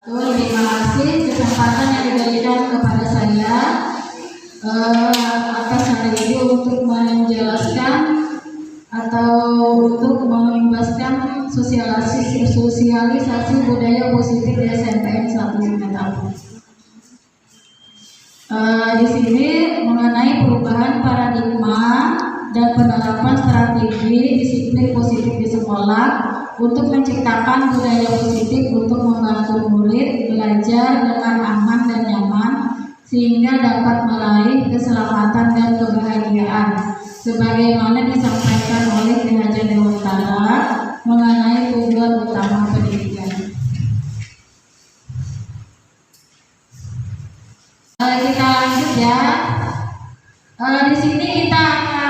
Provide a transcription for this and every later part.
Terima kasih kesempatan yang diberikan kepada saya atas hari ini untuk menjelaskan atau untuk mengimbaskan sosialisasi budaya positif di SNPN 1 Sungai. Di sini mengenai perubahan paradigma dan penerapan strategi disiplin positif di sekolah untuk menciptakan budaya positif untuk membantu murid belajar dengan aman dan nyaman sehingga dapat meraih keselamatan dan kebahagiaan sebagaimana disampaikan oleh Ki Hajar Dewantara mengenai tujuan utama pendidikan. Kita lanjut ya. Di sini kita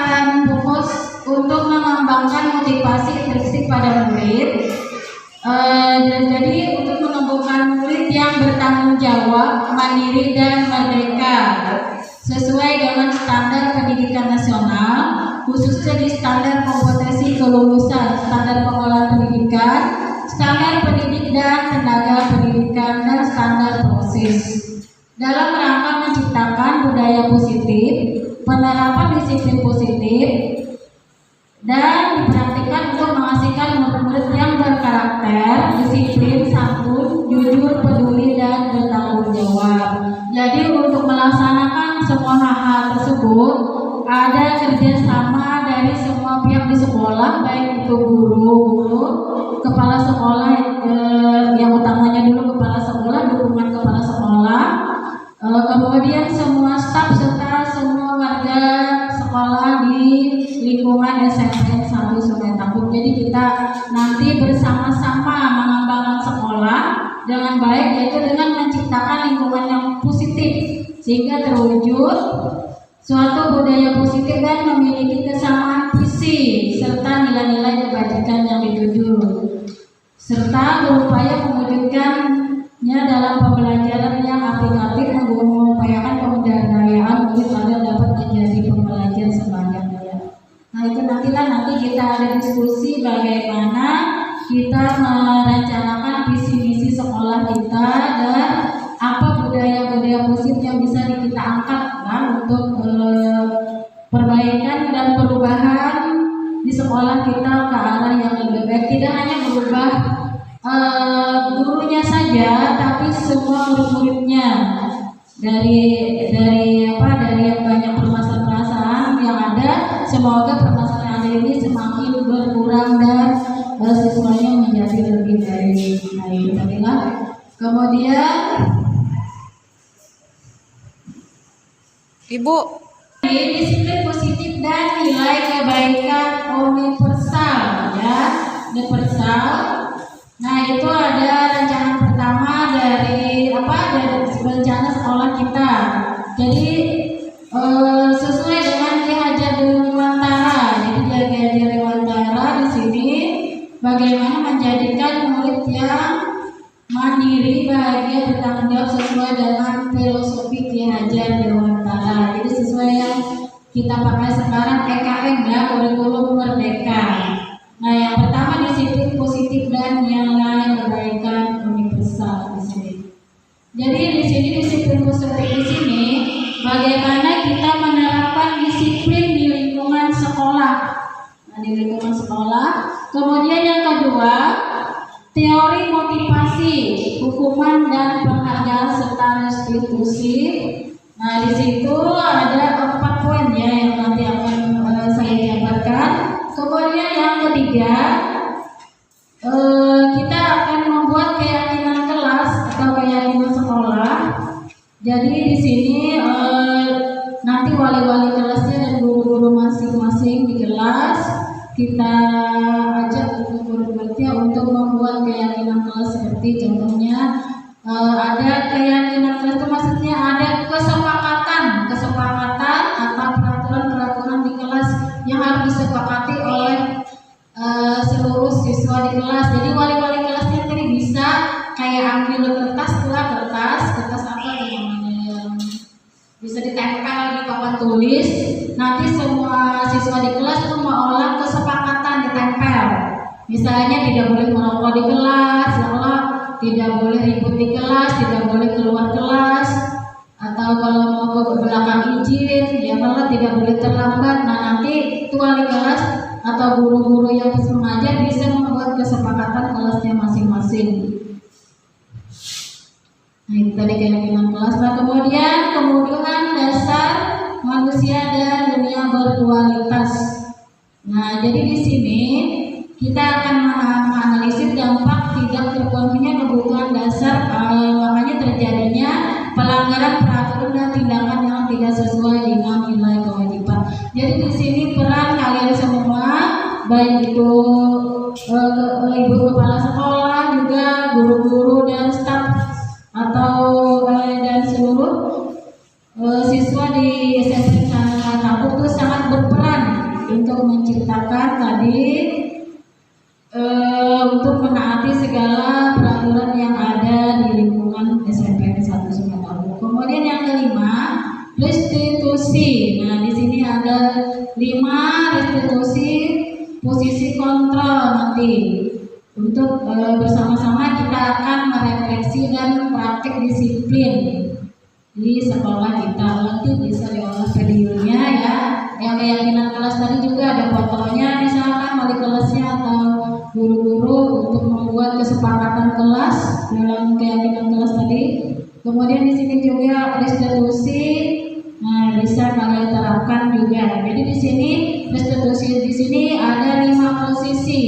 akan fokus untuk mengembangkan motivasi intrinsik pada murid. Jadi untuk menumbuhkan murid yang bertanggung jawab, mandiri dan merdeka sesuai dengan standar pendidikan nasional, khususnya di standar kompetensi kelulusan, standar pengelolaan pendidikan, standar pendidik dan tenaga pendidikan, dan standar proses. Dalam rangka menciptakan budaya positif, penerapan disiplin positif, dan dipraktikkan untuk menghasilkan murid-murid yang berkarakter, disiplin, santun, jujur, peduli, dan bertanggung jawab. Jadi untuk melaksanakan semua hal tersebut ada kerjasama dari semua pihak di sekolah, baik itu guru, kepala sekolah, yang utamanya dulu kepala sekolah, dukungan kepala sekolah, kemudian semua staf serta semua warga sekolah di lingkungan SNPN 1 Sungai Tambun. Jadi kita nanti bersama-sama mengembangkan sekolah dengan baik, yaitu dengan menciptakan lingkungan yang positif sehingga terwujud suatu budaya positif dan memiliki kesamaan visi serta nilai-nilai kebajikan yang dituju, serta berupaya mewujudkannya dalam pembelajaran yang aplikatif, mengupayakan pemberdayaan murid agar dapat menjadi pembelajar sebanyak-banyaknya. Nah itu nanti kita ada diskusi bagaimana kita merencanakan visi misi sekolah kita dan apa budaya-budaya positif yang bisa kita angkat untuk perbaikan dan perubahan di sekolah kita ke arah yang lebih baik. Tidak hanya merubah gurunya saja, tapi semua murid-muridnya dari yang banyak permasalahan yang ada. Semoga permasalahan yang ada ini semakin berkurang dan siswanya menjadi lebih baik. Nah itu tadilah. Kemudian Ibu, disiplin positif dan nilai kebaikan universal ya, universal. Nah itu ada rencana pertama dari rencana sekolah kita. Jadi sesuai dengan Ki Hajar Dewantara. Jadi Ki Hajar Dewantara di sini bagaimana menjadikan murid yang mandiri, bahagia, bertanggung jawab sesuai dengan filosofi Ki Hajar Dewantara. Jadi sesuai yang kita pakai sekarang EKM ya, kurikulum merdeka. Nah yang pertama disiplin positif dan nilai kebaikan universal di sini. Jadi di sini disiplin positif di sini bagaimana kita menerapkan disiplin di lingkungan sekolah. Nah di lingkungan sekolah. Kemudian yang kedua teori motivasi, hukuman dan penghargaan serta restitusi. Nah di situ ada 4 poin ya yang nanti akan saya jabarkan. Kemudian yang ketiga kita akan membuat keyakinan kelas atau keyakinan sekolah. Jadi di sini nanti wali-wali kelasnya dan guru-guru masing-masing di kelas kita ajak guru-gurunya untuk membuat keyakinan kelas seperti contohnya ada keyakinan kelas itu maksudnya ada kesepakatan atau peraturan di kelas yang harus disepakati oleh seluruh siswa di kelas. Jadi wali-wali kelasnya tadi bisa kayak ambil kertas apa namanya, bisa ditempel di papan tulis. Nanti semua siswa di kelas itu mengolah kesepakatan ditempel. Misalnya tidak boleh merokok di kelas, tidak boleh ribut di kelas. kelas atau guru-guru yang mengajar bisa membuat kesepakatan kelasnya masing-masing. Nah, itu tadi keyakinan kelas. Nah, kemudian kemudahan dasar manusia dan dunia berkualitas. Nah, jadi di sini kita akan menganalisis dampak tidak terpenuhinya kebutuhan dasar, makanya terjadinya pelanggaran peraturan dan tindakan yang tidak sesuai dengan nilai kewajiban. Jadi di sini peran kalian semua, baik itu ibu kepala sekolah, juga guru-guru dan staf atau dan seluruh siswa di SMP Kampung itu sangat berperan untuk menciptakan tadi untuk menaati segala peraturan yang ada di lingkungan SMP 1 Sumatawu. Kemudian yang kelima, restitusi. Nah, di sini ada 5 restitusi posisi kontrol nanti. Untuk bersama-sama kita akan merefleksi dan praktik disiplin di sekolah kita. Nanti bisa diolah videonya ya. Yang keyakinan kelas tadi juga ada fotonya, misalkan wali kelasnya atau guru-guru untuk membuat kesepakatan kelas dalam keyakinan kelas tadi. Kemudian di sini juga restitusi, nah bisa kalian terapkan juga. Jadi di sini restitusi di sini ada 5 posisi.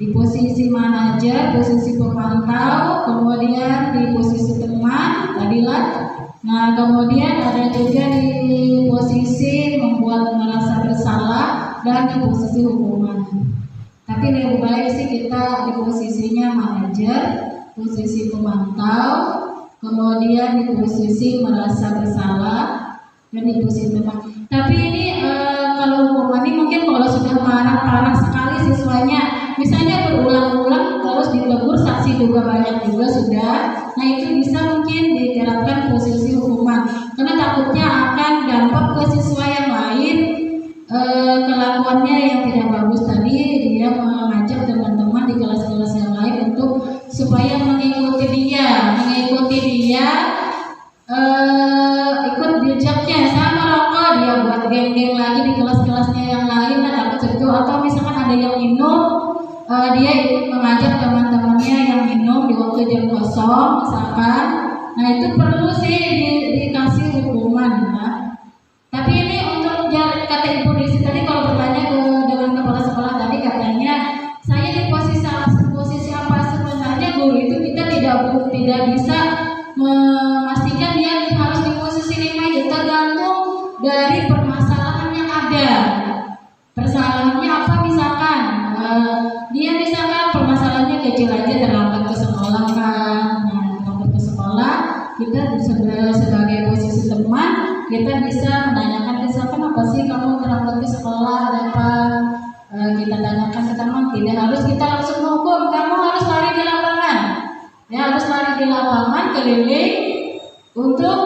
Di posisi manajer, posisi pemantau, kemudian di posisi teman, tadilah. Nah, kemudian ada juga di posisi membuat merasa bersalah dan di posisi hukuman. Tapi lebih baik sih kita di posisinya manajer, posisi pemantau, kemudian di posisi merasa bersalah dan di posisi teman. Tapi ini kalau hukuman ini mungkin kalau sudah parah sekali siswanya, misalnya berulang-ulang terus ditegur, saksi juga banyak juga sudah. Nah, itu bisa mungkin diterapkan posisi hukuman, karena takutnya akan dampak ke siswa yang lain, kelakuannya yang tidak bagus tadi, dia mengajak teman-teman di kelas-kelas yang lain untuk supaya mengikuti dia ikut jejaknya sama rokok, dia buat geng-geng lagi di kelas-kelasnya yang lain, dan atau misalkan ada yang minum, dia ikut mengajak teman-temannya yang minum di waktu jam kosong misalkan. Nah, itu perlu sih dikasih hukuman ya. Tapi ini untuk kata ibu di sini tadi, kalau bertanya dengan kepala sekolah tadi, katanya saya di posisi apa sebenarnya guru itu kita tidak bisa memastikan dia harus di posisi 5 itu, tergantung dari permasalahan yang ada. Permasalahannya apa, misalkan dia misalkan permasalahannya kecil aja, terlambat ke sekolah kan. Nah, terlambat ke sekolah, kita sebagai posisi teman, kita bisa menanyakan, misalkan apa sih kamu terlambat ke sekolah, ada apa? Kita tanyakan ke teman, tidak harus kita langsung hukum, kamu harus lari di lapangan. Ya, harus lari di lapangan keliling untuk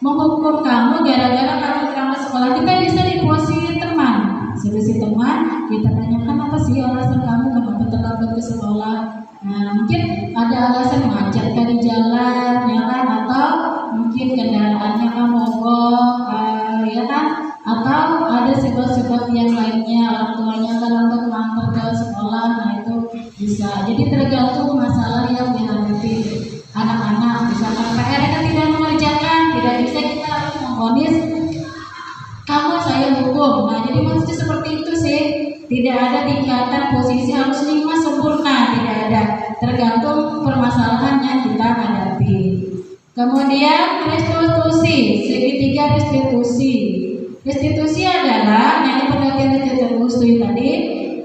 menghukum kamu gara-gara kamu terlambat sekolah. Kita bisa di posisi teman. Solusi teman, kita tanyakan apa sih alasan kamu kenapa terlambat ke sekolah. Nah, mungkin ada alasan macet di jalan, ya kan, atau mungkin kendaraannya kamu mogok, ya kan, atau ada sebab-sebab yang lainnya, orang tuanya terlambat mengantar ke sekolah. Nah, itu bisa. Jadi tergantung masalah yang dihadapi anak-anak. Misalkan PR-nya tidak mengerjakan, tidak bisa kita harus memvonis kamu saya hukum. Nah, jadi maksudnya seperti itu sih. Tidak ada tingkatan posisi harus 5 sempurna, tidak ada. Tergantung permasalahan yang kita hadapi. Kemudian restitusi, segitiga restitusi. Restitusi adalah yang pengertian restitusi tadi,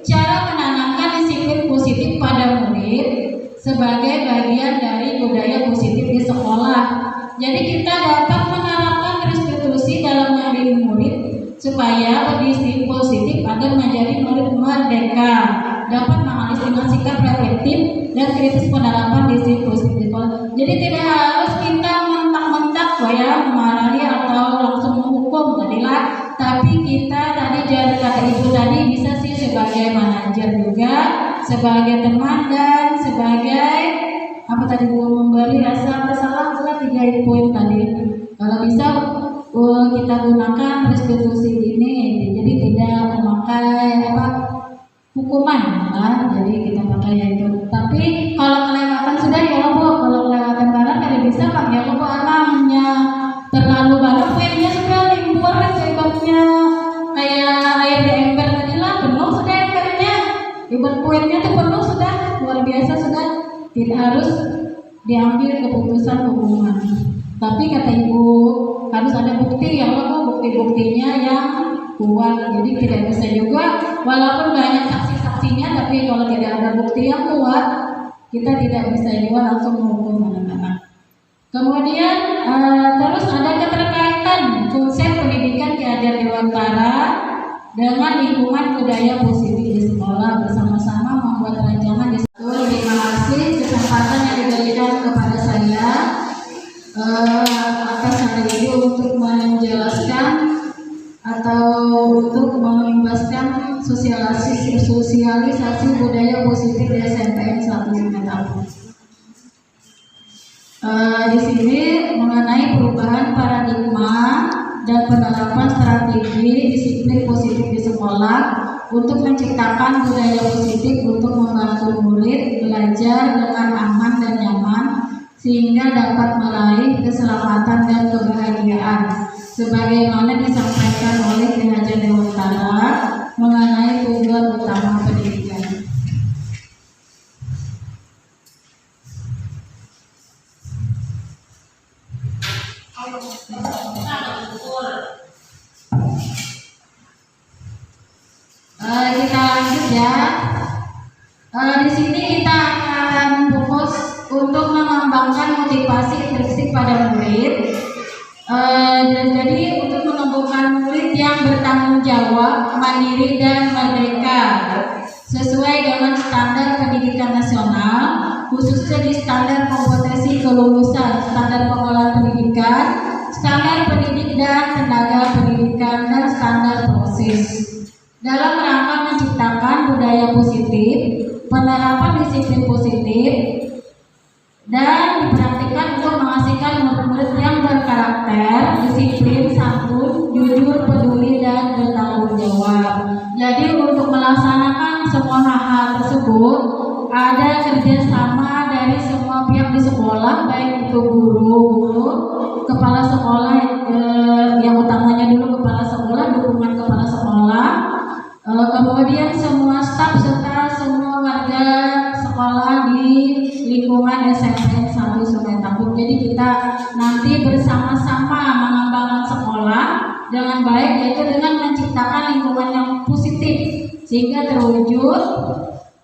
cara menanamkan disiplin positif pada murid sebagai bagian dari budaya positif di sekolah. Jadi kita dapat menerapkan restitusi dalam mendidik murid supaya berdisiplin positif agar menjadi murid merdeka, dapat menganalisis dengan sikap reflektif dan kritis penerapan disiplin positif di sekolah. Jadi tidak harus kita mentak-mentak ya memarahi atau langsung menghukum tadilah, tapi kita tadi jadi kata ibu tadi bisa sih sebagai manajer juga, sebagai teman, dan sebagai apa tadi Bu, memberi rasa bersalah. 3 poin tadi. Kalau bisa kita gunakan restitusi ini, jadi tidak memakan hukuman, nah, jadi kita pakai itu. Tapi kalau kelewatan sudah ya Bu, kalau kelewatan barang kada bisa pakai ya Bu, namanya terlalu banyak poinnya sudah limbur sebabnya kayak air di ember tadi lah, penuh sudah embernya, ibarat poinnya tuh penuh sudah, luar biasa sudah, tidak harus diambil keputusan hukuman. Tapi kata Ibu harus ada bukti ya Bu, bukti-buktinya yang kuat. Jadi tidak bisa juga walaupun banyak saksi-saksinya, tapi kalau tidak ada bukti yang kuat, kita tidak bisa juga langsung menghukum anak-anak. Kemudian terus ada keterkaitan konsep pendidikan Ki Hajar Dewantara dengan lingkungan budaya positif di sekolah, bersama-sama membuat rancangan di sekolah. Terima kasih kesempatan yang diberikan kepada saya atas hari ini untuk menjelaskan atau untuk mengimbaskan sosialisasi budaya positif di SNPN 1 Simatapung. Di sini mengenai perubahan paradigma dan penerapan strategi disiplin positif di sekolah untuk menciptakan budaya positif untuk membantu murid belajar dengan aman dan nyaman sehingga dapat meraih keselamatan dan kebahagiaan sebagaimana disampaikan oleh Ki Hajar Dewantara mengenai tujuan utama pendidikan. Kita lanjut ya. Di sini kita akan fokus untuk mengembangkan motivasi intrinsik pada murid. Jadi untuk menumbuhkan murid yang bertanggung jawab, mandiri dan merdeka sesuai dengan standar pendidikan nasional, khususnya di standar kompetensi kelulusan, standar pengelolaan pendidikan, standar pendidik dan tenaga pendidikan, dan standar proses. Dalam rangka menciptakan budaya positif, penerapan disiplin positif, dan dipraktikkan untuk menghasilkan murid-murid yang berkarakter, disiplin, santun, jujur, peduli, dan bertanggung jawab. Jadi untuk melaksanakan semua hal tersebut ada kerjasama dari semua pihak di sekolah, baik itu guru, kepala sekolah, yang utamanya dulu kepala sekolah, dukungan kepala sekolah, kemudian semua staf serta semua warga sekolah di lingkungan SNPN 1 Simatapung. Jadi kita nanti bersama-sama mengembangkan sekolah dengan baik, yaitu dengan menciptakan lingkungan yang positif sehingga terwujud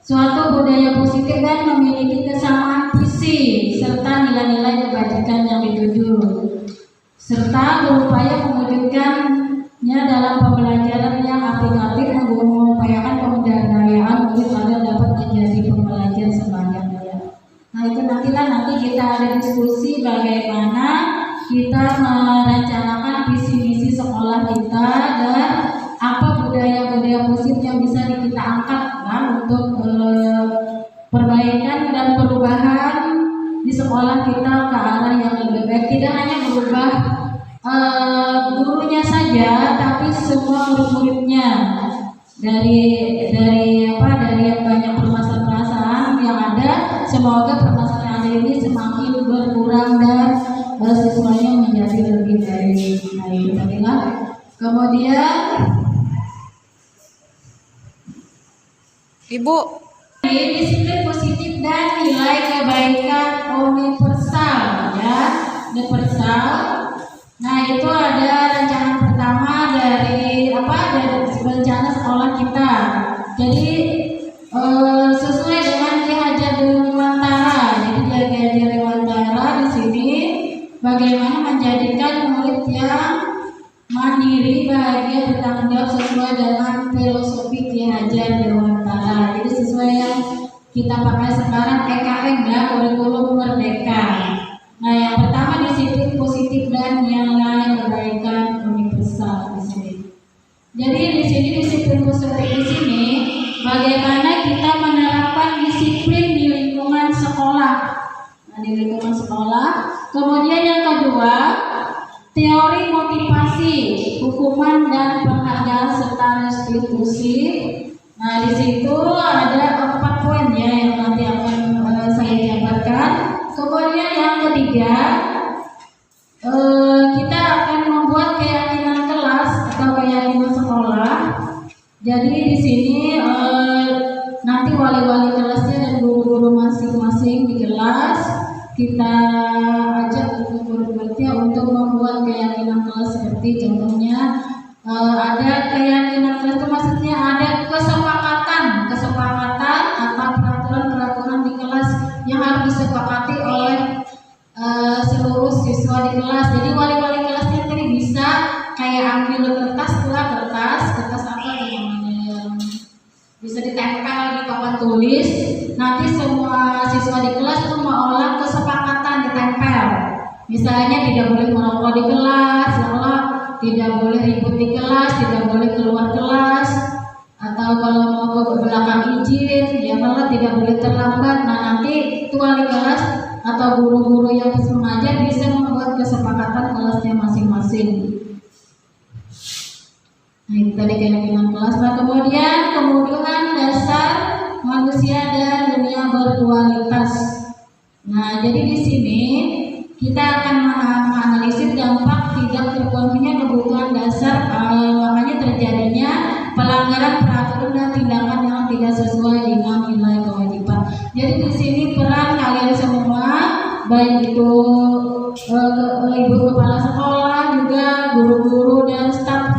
suatu budaya positif dan memiliki kesamaan visi serta nilai-nilai kebajikan yang dituju, serta berupaya mewujudkannya dalam pembelajaran yang aplikatif, mengupayakan pemberdayaan murid agar dapat menjadi pembelajar sebanyak-banyaknya. Nah itu nanti kita ada diskusi bagaimana kita merencanakan visi misi sekolah kita dan apa budaya-budaya positif yang bisa kita angkat untuk perbaikan dan perubahan di sekolah kita ke arah yang lebih baik. Tidak hanya merubah gurunya saja, tapi semua murid-muridnya dari yang banyak permasalahan yang ada. Semoga permasalahan ini semakin berkurang dan siswanya menjadi lebih baik. Nah itu tadilah. Kemudian Ibu, disiplin positif dan nilai kebaikan universal ya, universal. Nah itu ada rancangan pertama dari rencana sekolah kita. Jadi sesuai dengan Ki Hajar Dewantara. Jadi Ki Hajar Dewantara di sini bagaimana menjadikan murid yang mandiri, bahagia, bertanggung jawab sesuai dengan filosofi Ki Hajar Dewantara. Jadi sesuai yang kita pakai sekarang EKM ya, kurikulum merdeka. Nah yang pertama disiplin positif dan nilai kebaikan universal di sini. Jadi di sini disiplin positif di sini bagaimana kita menerapkan disiplin di lingkungan sekolah. Nah di lingkungan sekolah. Kemudian yang kedua, teori motivasi, hukuman dan penghargaan serta restitusi Nah, di situ ada 4 poin ya yang nanti akan saya jabarkan. Kemudian yang ketiga, kita akan membuat keyakinan kelas atau keyakinan sekolah. Jadi di sini nanti wali-wali kelasnya dan guru-guru masing-masing di kelas kita ajak guru-gurunya untuk membuat keyakinan kelas seperti contohnya ada keyakinan kelas itu maksudnya ada kesepakatan atau peraturan di kelas yang harus disepakati oleh seluruh siswa di kelas. Jadi wali-wali kelasnya tadi bisa kayak ambil kertas apa yang bisa ditempel di papan tulis. Nanti semua siswa di kelas itu mengolah kesepakatan ditempel. Misalnya tidak boleh merokok di kelas, tidak boleh ribut di kelas, tidak boleh keluar kelas, atau kalau mau ke belakang izin, ya malah tidak boleh terlambat. Nah nanti wali kelas atau guru-guru yang mengajar bisa membuat kesepakatan kelasnya masing-masing. Nah itu tadi keyakinan kelas. Nah kemudian kemudahan dasar manusia dan dunia berkualitas. Nah jadi di sini kita akan menganalisis dampak tidak terpenuhinya kebutuhan dasar, makanya terjadinya pelanggaran peraturan dan tindakan yang tidak sesuai dengan nilai kewajiban. Jadi di sini peran kalian semua, baik itu ibu kepala sekolah, juga guru-guru dan staf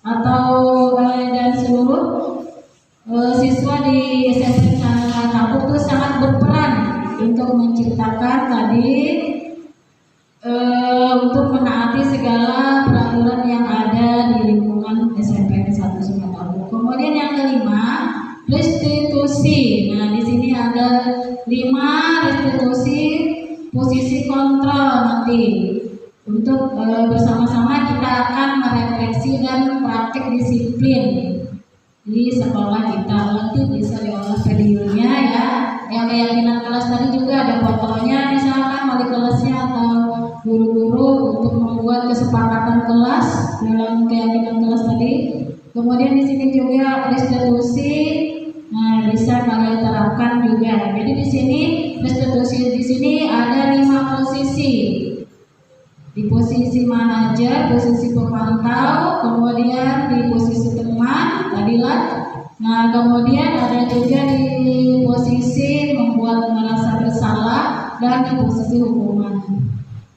atau dan seluruh siswa di SMP Kampung itu sangat berperan untuk menciptakan tadi untuk menaati segala peraturan yang ada di lingkungan SMP 1 Sungai Tabu. Kemudian yang kelima, restitusi. Nah, di sini ada 5 restitusi posisi kontrol nanti. Untuk bersama-sama kita akan merefleksi dan praktik disiplin di sekolah kita. Nanti bisa diolah videonya ya. Yang keyakinan kelas tadi juga ada fotonya, misalkan wali kelasnya atau guru-guru untuk membuat kesepakatan kelas dalam keyakinan kelas tadi. Kemudian di sini juga restitusi, nah bisa kalian terapkan juga. Jadi di sini restitusi di sini ada 5 posisi. Di posisi manajer, posisi pemantau, kemudian di posisi teman, tadilah. Nah kemudian ada juga di posisi membuat merasa bersalah dan di posisi hukuman.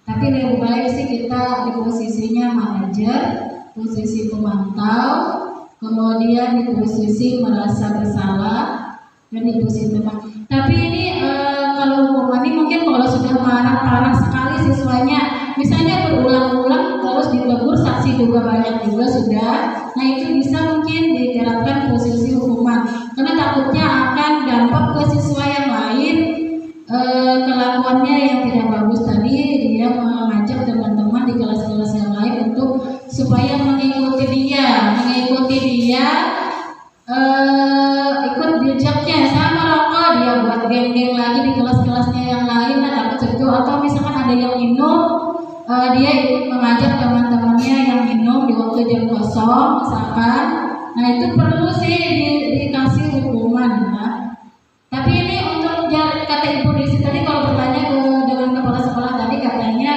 Tapi lebih baik sih kita di posisinya manajer, posisi pemantau, kemudian di posisi merasa bersalah dan di posisi teman. Tapi ini kalau hukuman ini mungkin kalau sudah parah sekali siswanya, misalnya berulang-ulang terus ditegur, saksi juga banyak juga sudah. Nah itu bisa mungkin diterapkan posisi hukuman, karena takutnya akan dampak ke siswa yang lain. Kelakuannya yang tidak bagus tadi, dia mengajak teman-teman di kelas-kelas yang lain untuk supaya mengikuti dia ikut jejaknya sama rokok, dia buat geng-geng lagi di kelas-kelasnya yang lain. Nah takut itu, atau misalkan ada yang minum, dia ikut mengajak teman-temannya yang minum di waktu jam kosong misalkan. Nah itu perlu sih dikasih hukuman ya. Tapi ini untuk kata Ibu Desi tadi, kalau bertanya dengan kepala sekolah tadi, katanya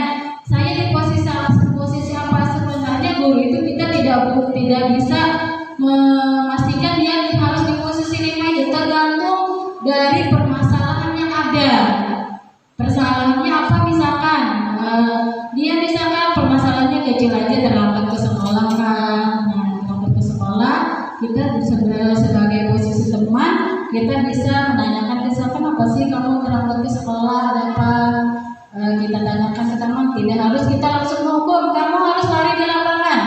saya di posisi apa sebenarnya guru itu kita tidak bisa memastikan dia harus di posisi 5 itu, tergantung dari permasalahan yang ada. Permasalahannya apa misalkan dia misalkan permasalahannya kecil aja, terlambat ke sekolah kan. Nah terlambat ke sekolah, kita sebagai posisi teman kita bisa menanyakan misalkan apa sih kamu terlambat ke sekolah, ada apa, kita tanyakan ke teman. Tidak harus kita langsung hukum, kamu harus lari di lapangan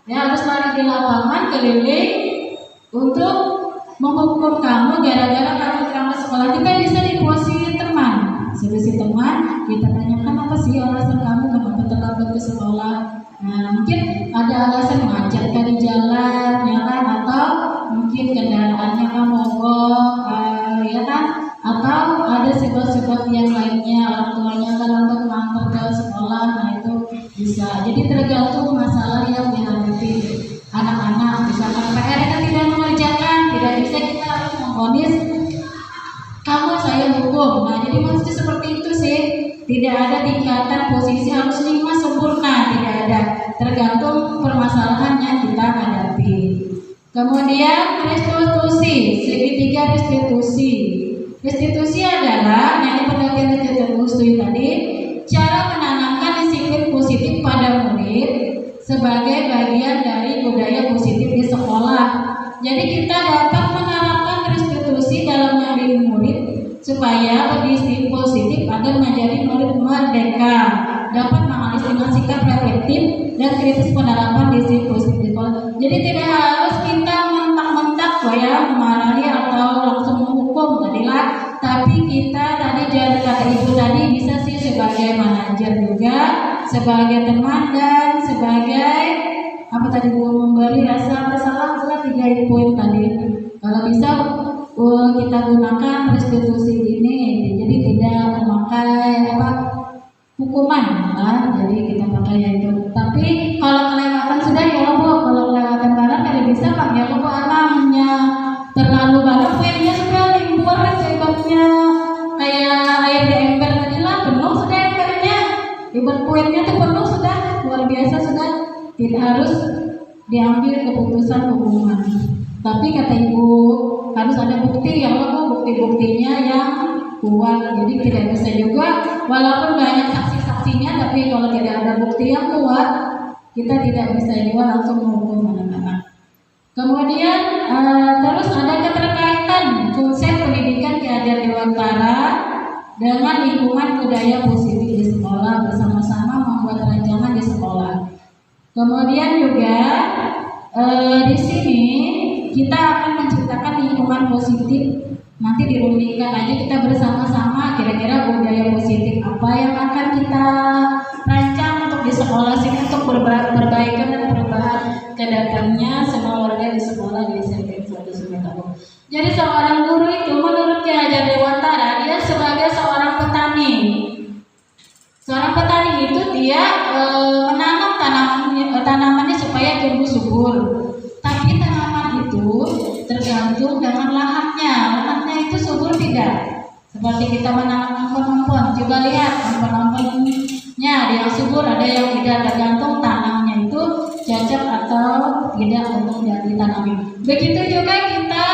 ya, harus lari di lapangan keliling untuk menghukum kamu gara-gara kamu terlambat sekolah. Kita bisa di posisi teman, kita tanyakan apa sih alasan kamu kenapa terlambat ke sekolah. Nah mungkin ada alasan macet di jalan ya kan, atau mungkin kendaraannya kan mogok ya kan, atau ada sebab-sebab yang lainnya, orang tuanya kan untuk mengantar ke sekolah. Nah itu bisa, jadi tergantung masalah yang dihadapi anak-anak. Misalkan PR kan tidak mengerjakan, tidak bisa hukum. Nah, jadi maksudnya seperti itu sih. Tidak ada tingkatan posisi harus 5 sempurna, tidak ada. Tergantung permasalahan yang kita hadapi. Kemudian restitusi, segitiga restitusi. Restitusi adalah yang pengertian restitusi tadi, cara menanamkan disiplin positif pada murid sebagai bagian dari budaya positif di sekolah. Jadi kita dapat menerapkan restitusi dalam mendidik murid supaya berdisiplin positif agar menjadi murid merdeka, dapat mengalis dengan sikap reflektif dan kritis penerapan disiplin positif. Jadi tidak harus kita mentak-mentak ya memarahi atau langsung menghukum tadilah, tapi kita tadi jadi kata ibu tadi bisa sih sebagai manajer juga, sebagai teman dan sebagai apa tadi bu, memberi rasa bersalah. 3 poin tadi. Kalau bisa kita gunakan restitusi ini, jadi tidak memakai hukuman, jadi kita pakai itu. Tapi kalau kelewatan sudah ya bu, kalau kelewatan barang kada bisa pak ya bu, anaknya terlalu banyak poinnya sudah limbur sebabnya kayak air di ember tadi lah, penuh sudah embernya, ibarat poinnya tuh penuh sudah luar biasa, sudah tidak harus diambil keputusan hukuman. Tapi kata ibu harus ada bukti ya bu, bukti-buktinya yang kuat. Jadi tidak bisa juga walaupun banyak saksi-saksinya, tapi kalau tidak ada bukti yang kuat, kita tidak bisa juga langsung menghukum anak-anak. Kemudian terus ada keterkaitan konsep pendidikan keadilan dewantara dengan lingkungan budaya positif di sekolah, bersama-sama membuat rancangan di sekolah. Kemudian juga di sini kita akan menciptakan lingkungan positif. Nanti dirumikan aja kita bersama-sama kira-kira budaya positif apa yang akan kita rancang untuk di sekolah sini untuk perbaikan dan perubahan ke depannya semua warga di sekolah di SMP 1 Sumatera. Jadi seorang guru itu menurut Ki Hajar Dewantara dia sebagai seorang petani. Seorang petani itu dia menanam tanamannya supaya tumbuh subur. Tapi tanaman itu tergantung dengan lahannya. Lahannya itu subur tidak? Seperti kita menanam ampon-ampon. Coba lihat ampon-amponnya ada yang subur, ada yang tidak. Tergantung tanamnya itu cocok atau tidak untuk ditanami. Begitu juga kita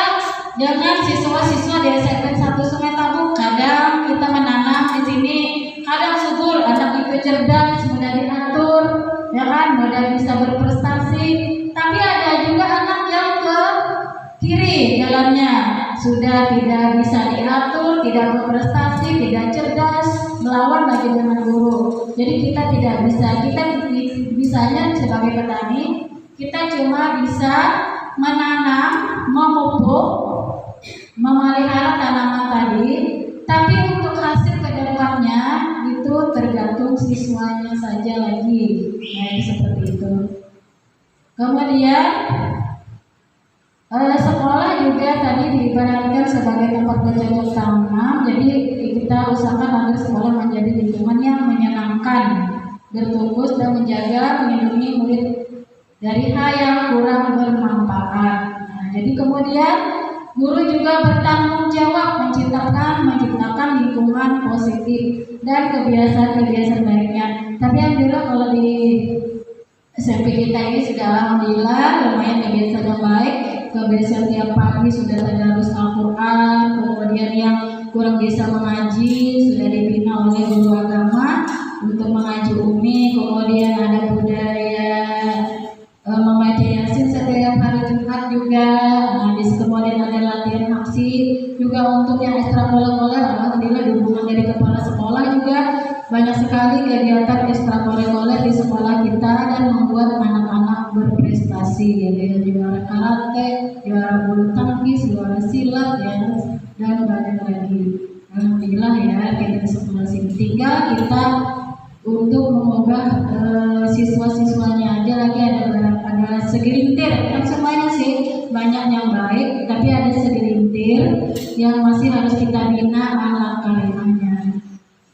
dengan siswa-siswa di SMP 1 Sungai Tabuk. Kadang kita menanam di sini, kadang subur, anak itu cerdas, mudah diatur, ya kan, mudah bisa berprestasi. Tapi ada juga anak yang ke kiri jalannya, sudah tidak bisa diatur, tidak berprestasi, tidak cerdas, melawan lagi dengan guru. Jadi kita tidak bisa, kita bisanya sebagai petani, kita cuma bisa menanam, memupuk, memelihara tanaman tadi. Tapi untuk hasil kedepannya itu tergantung siswanya saja lagi. Nah, seperti itu. Kemudian sekolah juga tadi diibaratkan sebagai tempat bercocok tanam. Jadi kita usahakan agar sekolah menjadi lingkungan yang menyenangkan, bertumbuh dan menjaga melindungi murid dari hal yang kurang bermanfaat. Nah, jadi kemudian guru juga bertanggung jawab menciptakan lingkungan positif dan kebiasaan-kebiasaan baiknya. Tapi alhamdulillah kalau di SMP kita ini sudah alhamdulillah lumayan kebiasaan baik. Kebiasaan tiap pagi sudah tadarus Al-Quran, kemudian yang kurang bisa mengaji sudah dibina oleh guru agama untuk mengaji umi, kemudian ada budaya membaca Yasin setiap hari Jumat juga. Nah, kemudian ada latihan aksi juga untuk yang ekstrakurikuler. Alhamdulillah dukungan dari kepala sekolah juga banyak sekali kegiatan ekstrakurikuler di sekolah kita dan membuat anak-anak berprestasi. Ada juara karate, juara bulu tangkis, juara silat ya, dan banyak lagi. Alhamdulillah ya kita di sekolah sini. Tinggal kita untuk mengubah siswa-siswanya aja lagi ada segelintir, kan semuanya sih banyak yang baik, tapi ada segelintir yang masih harus kita bina anak karimahnya.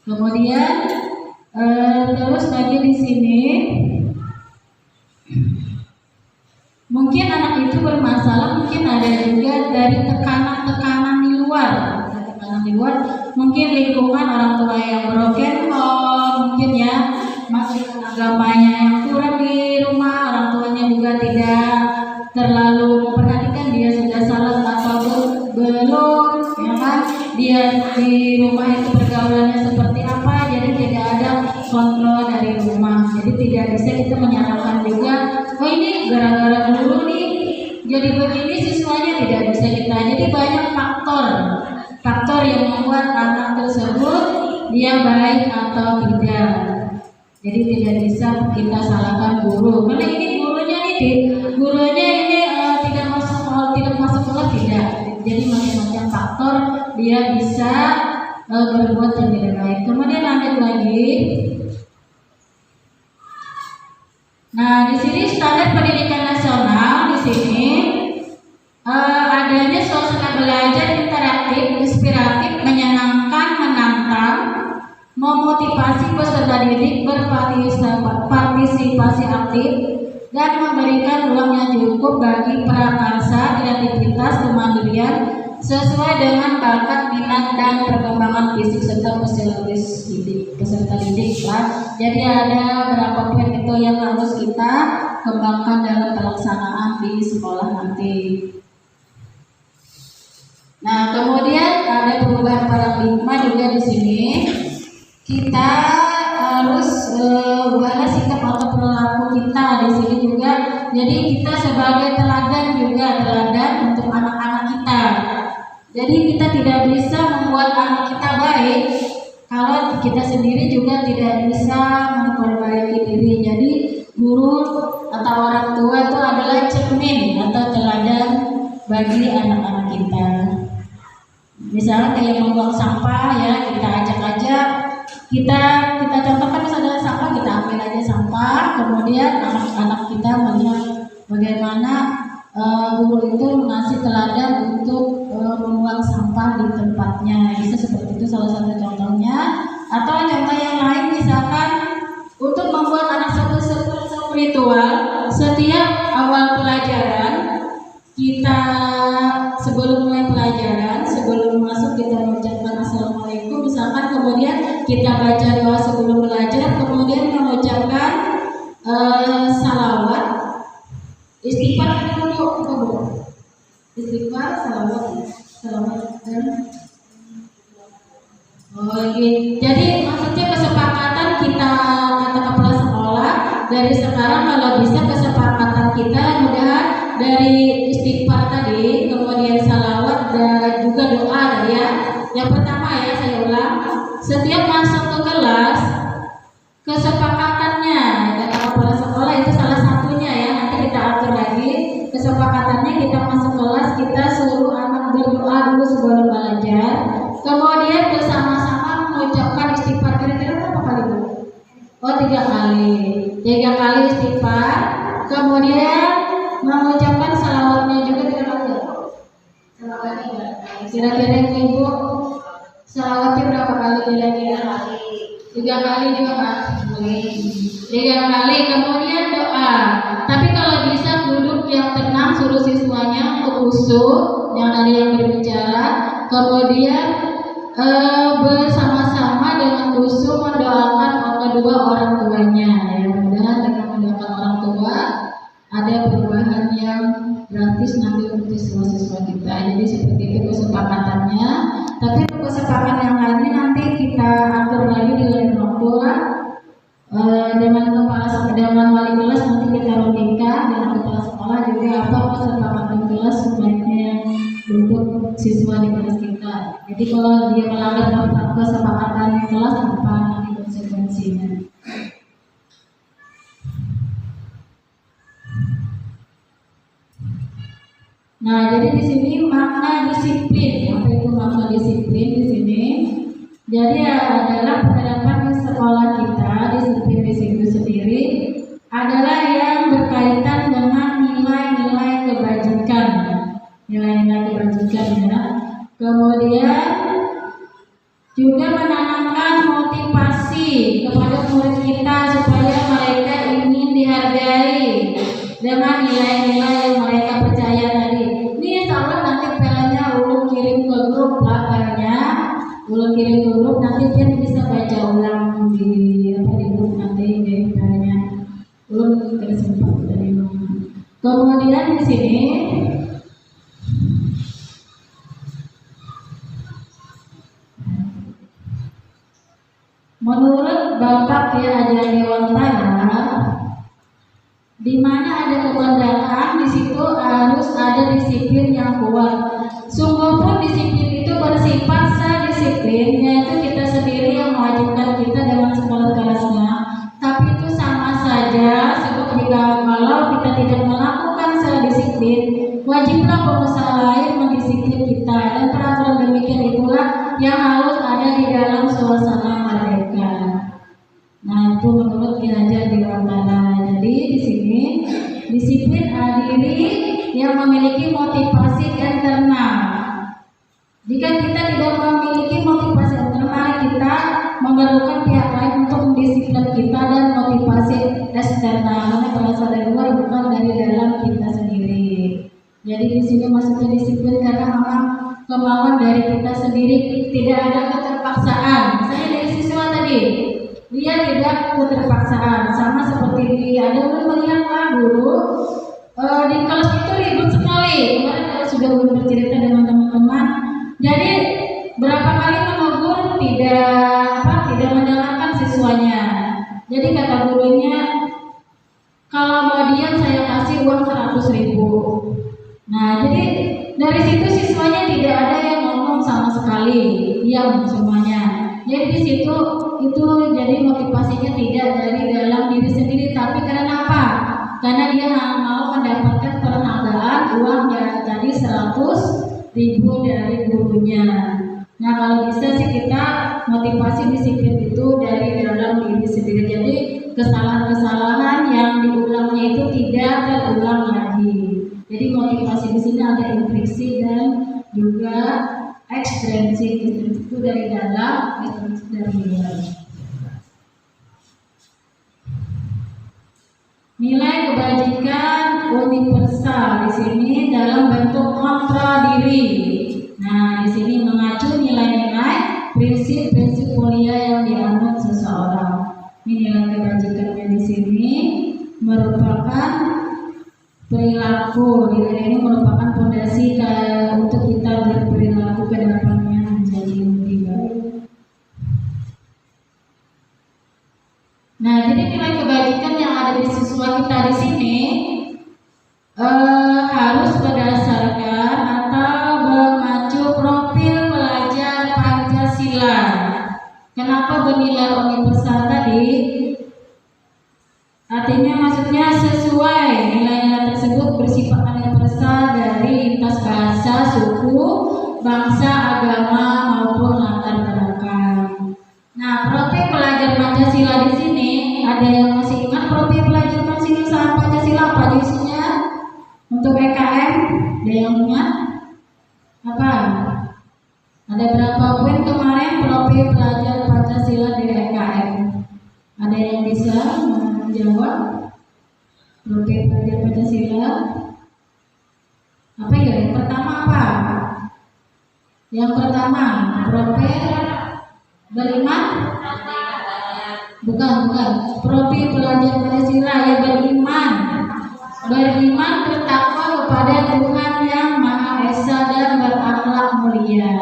Kemudian terus lagi di sini mungkin anak itu bermasalah, mungkin ada juga dari tekanan di luar. mungkin lingkungan orang tua yang broken home, mungkin ya masih agamanya yang kurang di rumah, orang tuanya juga tidak terlalu memperhatikan dia sudah salah atau belum, ya kan? Dia di rumah itu pergaulannya seperti apa, jadi tidak ada kontrol dari rumah. Jadi tidak bisa kita menyalahkan juga, oh ini gara-gara dulu nih jadi begini siswanya, tidak bisa kita. Jadi banyak faktor yang membuat anak tersebut dia baik atau tidak. Jadi tidak bisa kita salahkan guru, karena ini gurunya ini tidak masuk kelas, tidak. Jadi macam-macam faktor dia bisa berbuat yang tidak baik. Kemudian lanjut lagi. Nah, di sini standar pendidikan nasional di sini adanya suasana belajar interaktif, inspiratif, menyenangkan, menantang, memotivasi peserta didik berpartisipasi aktif dan memberikan ruang yang cukup bagi prakarsa, kreativitas, kemandirian sesuai dengan bakat, minat, dan perkembangan fisik serta psikologis peserta didik. Jadi ada beberapa poin itu yang harus kita kembangkan dalam pelaksanaan di sekolah nanti. Nah, kemudian ada perubahan paradigma juga di sini. Kita harus ubahlah sikap atau perilaku kita di sini juga. Jadi kita sebagai teladan untuk anak-anak kita. Jadi kita tidak bisa membuat anak kita baik kalau kita sendiri juga tidak bisa memperbaiki diri. Jadi guru atau orang tua itu adalah cermin atau teladan bagi anak-anak kita. Misalnya kayak membuang sampah ya, kita ajak-ajak, kita contohkan misalnya sampah, kita ambil aja sampah, kemudian anak-anak kita melihat bagaimana guru itu mengasih teladan untuk membuang sampah di tempatnya. Bisa seperti itu salah satu contohnya. Atau contoh yang lain misalkan untuk membuat anak spiritual, setiap awal pelajaran kita sebelum mulai pelajaran, sebelum masuk kita mengucapkan assalamualaikum misalkan, kemudian kita baca doa sebelum belajar, kemudian mengucapkan salawat, istighfar dulu, istighfar, salawat dan jadi maksudnya kesepakatan kita kata kepala sekolah dari sekarang, kalau bisa kesepakatan kita mudah dari istighfar tadi, kemudian salawat dan juga doa ya. Yang pertama ya, saya ulang, setiap masuk ke kelas kesepakatannya kata kepala sekolah itu salah satunya ya, nanti kita atur lagi. Kesepakatannya kita masuk kelas, kita suruh anak berdoa dulu sebelum belajar, kemudian bersama-sama mengucapkan istighfar. Kira-kira berapa kali Bu? Oh 3 kali. 3 kali istighfar, kemudian mengucapkan salawatnya juga 3 kali. Salawatnya kira-kira Ibu salawatnya berapa kali kira-kira? 3 kali juga Mas. 3 kali, kemudian doa. Tapi kalau bisa duduk yang tenang, suruh siswanya untuk khusyuk yang tadi yang berbicara, kemudian bersama-sama dengan khusyuk mendoakan kedua orang tuanya. Ya, mudah-mudahan dengan mendoakan orang tua ada perubahan yang gratis nanti untuk siswa-siswa kita. Jadi seperti itu kesepakatannya. Tapi untuk kesepakatan yang lainnya nanti kita atur lagi di lain waktu dengan kepala sekolah, dengan wali kelas nanti kita rundingkan dengan kepala sekolah juga apa kesepakatan kelas sebaiknya untuk siswa di kelas kita. Jadi kalau dia melanggar kesepakatan kelas, apa nanti konsekuensinya. Nah, jadi di sini makna disiplin. Apa itu makna disiplin di sini? Jadi adalah penerapan di sekolah kita, disiplin di situ sendiri adalah yang berkaitan dengan nilai-nilai kebajikan, nilai-nilai kebajikan ya. Kemudian juga menanamkan motivasi kepada murid kita supaya mereka ingin dihargai dengan nilai-nilai yang mereka percaya tadi. Ini insya Allah nanti filenya ulun kirim ke grup lah filenya. ulun kirim ke grup, nanti dia bisa baca ulang di grup nanti banyak ulun sempat dari rumah. Kemudian di sini menurut Bapak ajaran Dewantara, di mana ada kebenaran, di situ harus ada disiplin yang kuat. Sungguh pun disiplin itu bersifat sedisiplin, yaitu kita sendiri yang mewajibkan kita dengan segala kelasnya. Tapi itu sama saja, sebab kalau kita tidak melakukan sedisiplin, wajiblah pengusaha lain mendisiplin kita, dan peraturan demikian itulah yang harus ada di dalam suasana mereka. Nah, itu menurut Ki Hajar Dewantara. Jadi di sini disiplin diri yang memiliki motivasi internal. Jika kita tidak memiliki motivasi internal, kita memerlukan pihak lain untuk mendisiplin kita, dan motivasi eksternal karena berasal dari luar, bukan dari dalam kita sendiri. Jadi di sini maksudnya disiplin karena memang kemauan dari kita sendiri, tidak ada keterpaksaan. Saya dari siswa tadi, dia tidak keterpaksaan, sama seperti ada orang melihat guru di kelas itu ribut sekali. Kemarin sudah bercerita dengan teman-teman. Jadi berapa kali menegur tidak mendengarkan siswanya. Jadi kata gurunya, kalau mau diam saya kasih uang 100.000. Nah, jadi dari situ siswanya tidak ada yang ngomong sama sekali, diam semuanya. Jadi di situ itu jadi motivasinya tidak dari dalam diri sendiri, tapi karena apa? Karena dia mau mendapatkan penghargaan uang yang tadi 100.000 dari gurunya. Nah, kalau bisa sih kita motivasi disiplin itu dari dalam diri sendiri. Jadi kesalahan-kesalahan yang diulangnya itu tidak terulang lagi. Jadi motivasi di sini ada intriksi dan juga ekstrinsi. Itu dari dalam, ekstrinsi dari luar. Nilai kebajikan universal di sini dalam bentuk kontra diri. Nah, di sini mengacu nilai-nilai prinsip-prinsip mulia yang dianut seseorang. Ini nilai kebajikannya di sini merupakan perilaku. Nilai ini merupakan fondasi untuk kita berperilaku ke depannya menjadi lebih baik. Nah, jadi nilai kebajikan yang ada di siswa kita di sini harus berdasarkan atau mengacu profil pelajar Pancasila. Kenapa bernilai universal tadi? Artinya maksudnya sesuai nilai-nilai tersebut bersifat universal dari lintas bahasa, suku, bangsa, agama maupun latar belakang. Nah, profil pelajar Pancasila di sini ada yang masih ingat profil pelajar Pancasila apa isinya? Untuk EKM ada yang ingat? Apa? Ada berapa poin kemarin profil pelajar Pancasila di EKM? Ada yang bisa menjawab profil pelajar Pancasila? Apa ya? Yang pertama apa? Yang pertama profil beriman? Bukan. Profil pelajar Pancasila yang beriman bertakwa kepada Tuhan yang Maha Esa dan berakhlak mulia.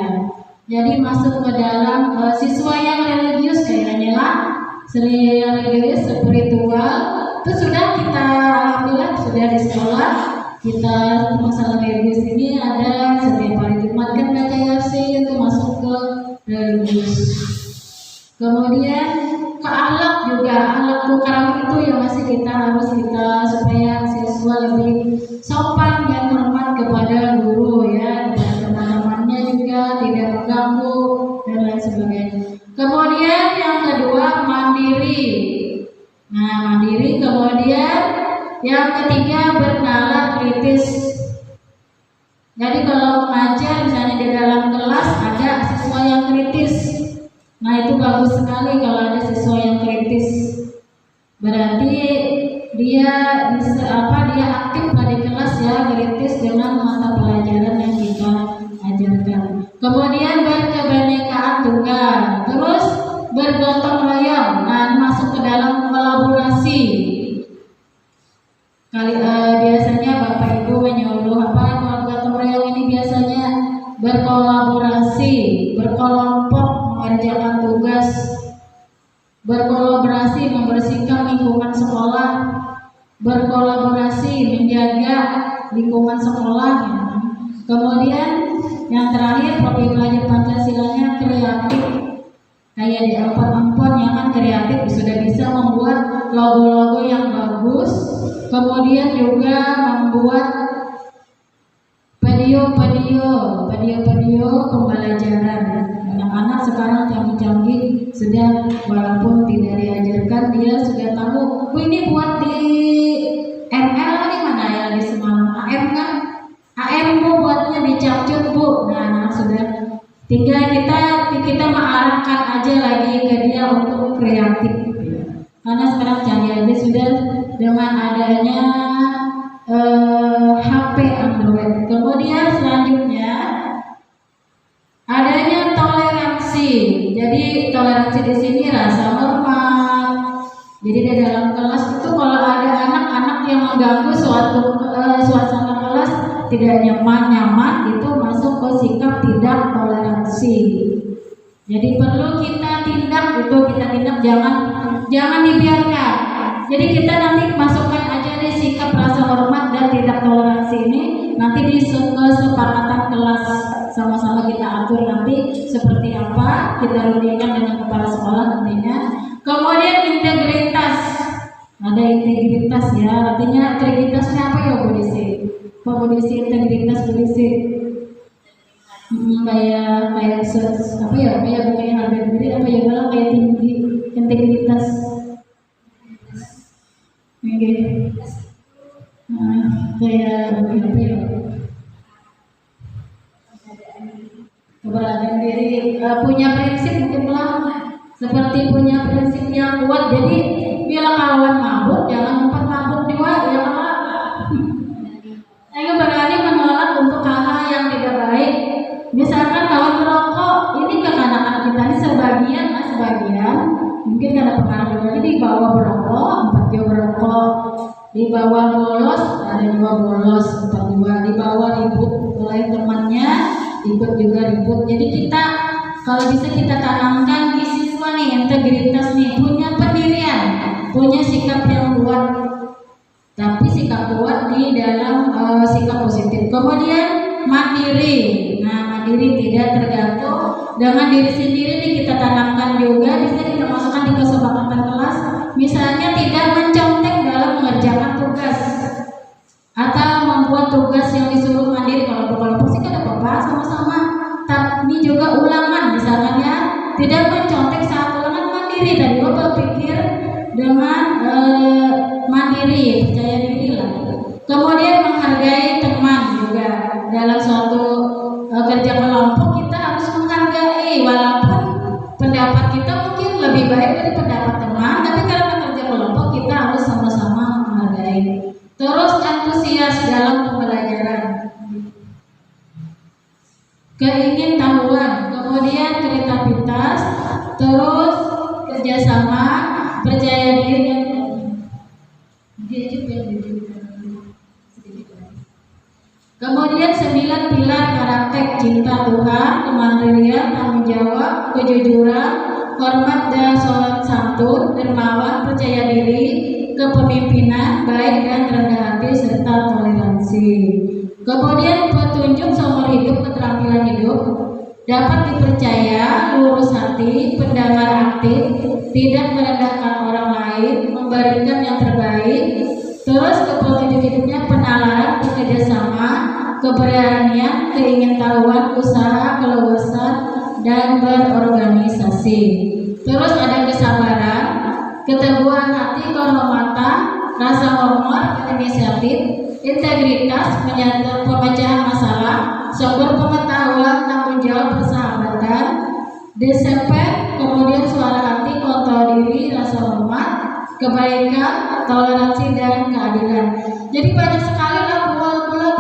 Jadi masuk ke dalam siswa yang religius kayaknya lah, religius spiritual itu sudah kita alhamdulillah sudah di sekolah kita masalah religius ini ada setiap hari Jumat kan baca Yasin itu masuk ke religius. Kemudian ke akhlak juga, akhlak karam itu yang masih harus kita supaya siswa lebih sopan dan hormat kepada guru ya, dan teman-temannya juga tidak mengganggu dan lain sebagainya. Kemudian yang kedua mandiri. Nah, mandiri. Kemudian yang ketiga bernalar kritis. Jadi kalau mengajar misalnya di dalam kelas ada siswa yang kritis. Nah, itu bagus sekali kalau ada siswa yang kritis. Berarti dia aktif pada kelas ya, kritis dengan mata pelajaran yang kita ajarkan. Kemudian berkebinekaan bergotong royong, nah masuk ke dalam kolaborasi. Biasanya Bapak Ibu menyuruh bergotong royong ini biasanya berkolaborasi, berkelompok mengerjakan tugas, berkolaborasi membersihkan lingkungan sekolah, berkolaborasi menjaga lingkungan sekolah. Kemudian yang terakhir Program Belajar Pancasilanya kreatif, kayak di Empon yang kan kreatif sudah bisa membuat logo-logo yang bagus, kemudian juga membuat video pembelajaran. Anak-anak sekarang canggih-canggih sudah, walaupun tidak diajarkan dia sudah tahu. Ini buat di ML ini mana ya di semalam AM kan? AM Bu buatnya di Capcut Bu. Nah sudah, tinggal kita mengarahkan aja lagi ke dia untuk kreatif. Karena sekarang canggih aja sudah dengan adanya HP Android. Kemudian selanjutnya adanya toleransi. Jadi toleransi di sini rasa hormat. Jadi di dalam kelas itu kalau ada anak-anak yang mengganggu suasana kelas tidak nyaman, itu masuk ke sikap tidak toleransi. Jadi perlu kita tindak, jangan dibiarkan. Jadi kita nanti masukkan aja di sikap rasa hormat dan tidak toleransi ini nanti di kesepakatan kelas, sama-sama kita atur nanti seperti apa, kita rudikan dengan kepala sekolah nantinya. Kemudian integritas, ada integritas ya, artinya integritasnya apa ya Bu Desi? Pak Bu Desi, integritas Bu Desi kayak apa ya, kayak bukannya harga diri apa ya, malah kayak tinggi integritas. Oke. Kayak apa ya? Keberadaan diri, punya prinsip mungkin lah, seperti punya prinsip yang kuat. Jadi bila kawan mabuk jangan umpat mabuk juga, ya Pak. Saya berani menolak untuk hal-hal yang tidak baik. Misalkan kawan merokok, ini kekanakan kita ini sebagian mungkin ada pengaruh dari di bawah berokok, 4 jauh berokok, di bawah bolos, ada 2 bolos, 4 di bawah ribut oleh temannya, ikut juga ribut. Jadi kita kalau bisa kita tanamkan di siswa nih integritas nih, punya pendirian, punya sikap yang kuat, tapi sikap kuat di dalam sikap positif. Kemudian mandiri. Nah, mandiri tidak tergantung dengan diri sendiri nih, kita tanamkan juga, bisa kita masukkan di kesepakatan kelas. Misalnya tidak mencontek dalam mengerjakan tugas atau membuat tugas yang disuruh mandiri. Kalau sih kan apa-apa sama-sama. Tapi juga ulangan misalkan ya, tidak mencontek saat ulangan, mandiri. Tadi Bapak pikir dengan mandiri, percaya diri lah. Kemudian menghargai teman juga dalam suatu kerja kelompok, kita harus menghargai walaupun pendapat kita mungkin lebih baik dari pendapat teman, tapi karena kerja kelompok kita harus sama-sama menghargai. Terus antusias dalam pembelajaran, keingintahuan, kemudian kreativitas, terus kerjasama, percaya diri, dan kemudian 9 pilar karakter: cinta Tuhan, kemandirian, tanggung jawab, kejujuran, hormat dan sopan santun, dermawan, percaya diri, kepemimpinan, baik dan rendah hati, serta toleransi. Kemudian petunjuk seumur hidup, keterampilan hidup, dapat dipercaya, lurus hati, pendengar aktif, tidak merendahkan orang lain, memberikan yang terbaik. Terus kepositif hidupnya penalaran, bekerjasama, keberanian, keingintahuan, usaha, keluasan, dan berorganisasi. Terus ada kesabaran, keteguhan hati, kehormatan, rasa hormat, inisiatif, integritas, pemecahan masalah, sumber pengetahuan, tanggung jawab, persahabatan, disiplin, kemudian suara hati, kontrol diri, rasa hormat, kebaikan, toleransi, dan keadilan. Jadi banyak sekali lah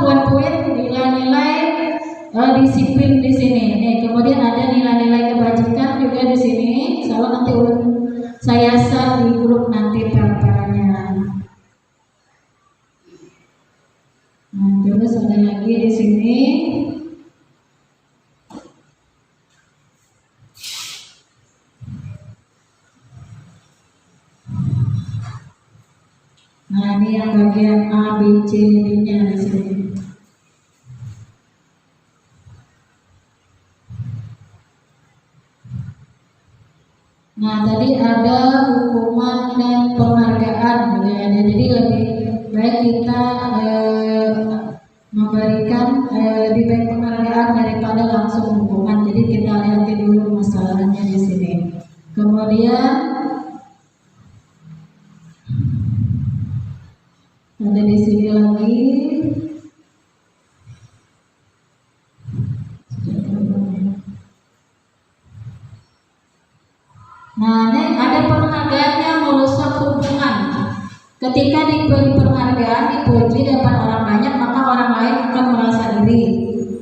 poin-poin nilai-nilai disiplin di sini. Kemudian ada nilai-nilai kebajikan juga di sini. Selalu nanti ulun saya share di grup nanti paparannya. Nah, terus ada lagi di sini. Nah, ini yang bagian A, B, C, D-nya di sini. Nah, tadi ada hukuman dan penghargaan, ya. Jadi lebih baik kita memberikan lebih baik penghargaan daripada langsung hukuman. Jadi kita lihat dulu masalahnya di sini. Kemudian ada di sini lagi. Nah, ini ada penghargaan yang merusak hubungan. Ketika diberi penghargaan, dipuji dapat orang banyak, maka orang lain akan merasa iri.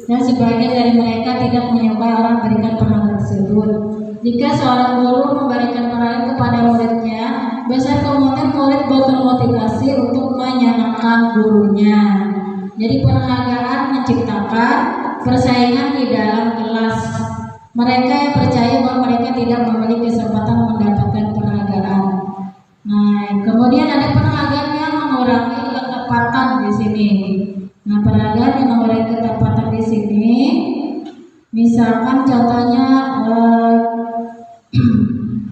Dan sebagian dari mereka tidak menyukai orang berikan penghargaan tersebut. Jika seorang guru memberikan penghargaan kepada muridnya, besar kemungkinan murid bermotivasi untuk menyenangkan gurunya. Jadi penghargaan menciptakan persaingan di dalam kelas. Mereka yang percaya bahwa mereka tidak memiliki kesempatan mendapatkan penghargaan. Nah, kemudian ada penghargaan yang mengurangi ketepatan di sini. Nah, penghargaan yang mengurangi ketepatan di sini, misalkan contohnya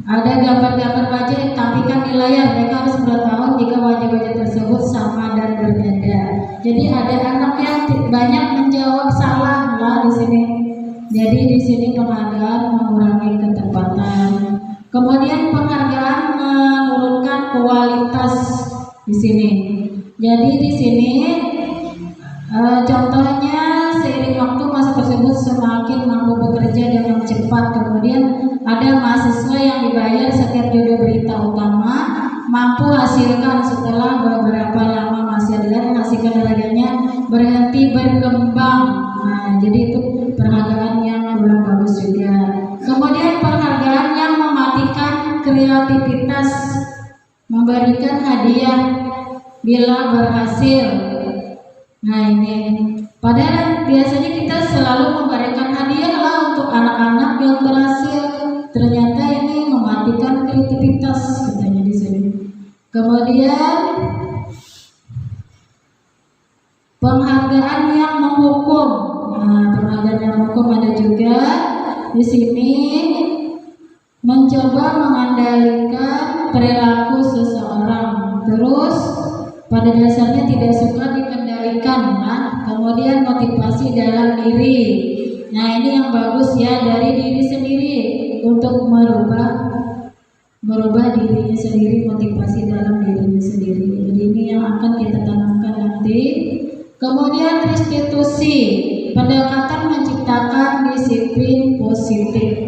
ada gambar-gambar wajah yang ditampilkan di layar. Mereka harus mengetahui jika wajah-wajah tersebut sama dan berbeda. Jadi ada anak yang banyak menjawab salah lah di sini. Jadi di sini penghargaan mengurangi ketepatan. Kemudian penghargaan menurunkan kualitas di sini. Jadi di sini contohnya seiring waktu masa tersebut semakin mampu bekerja dengan cepat. Kemudian ada mahasiswa yang dibayar setiap judul berita utama mampu hasilkan setelah beberapa lama masih ada hasilkan harganya berhenti berkembang. Nah, jadi itu penghargaan yang kurang bagus juga. Kemudian penghargaan yang mematikan kreativitas, memberikan hadiah bila berhasil. Nah, ini padahal biasanya kita selalu memberikan hadiah lah untuk anak-anak yang berhasil. Ternyata ini mematikan kreativitas katanya di sini. Kemudian penghargaan yang menghukum. Nah, penghargaan yang menghukum ada juga di sini, mencoba mengendalikan perilaku seseorang. Terus pada dasarnya tidak suka dikendalikan. Nah, kemudian motivasi dalam diri. Nah, ini yang bagus ya, dari diri sendiri untuk merubah dirinya sendiri, motivasi dalam dirinya sendiri. Jadi ini yang akan kita tanamkan nanti. Kemudian restitusi, pendekatan menciptakan disiplin positif.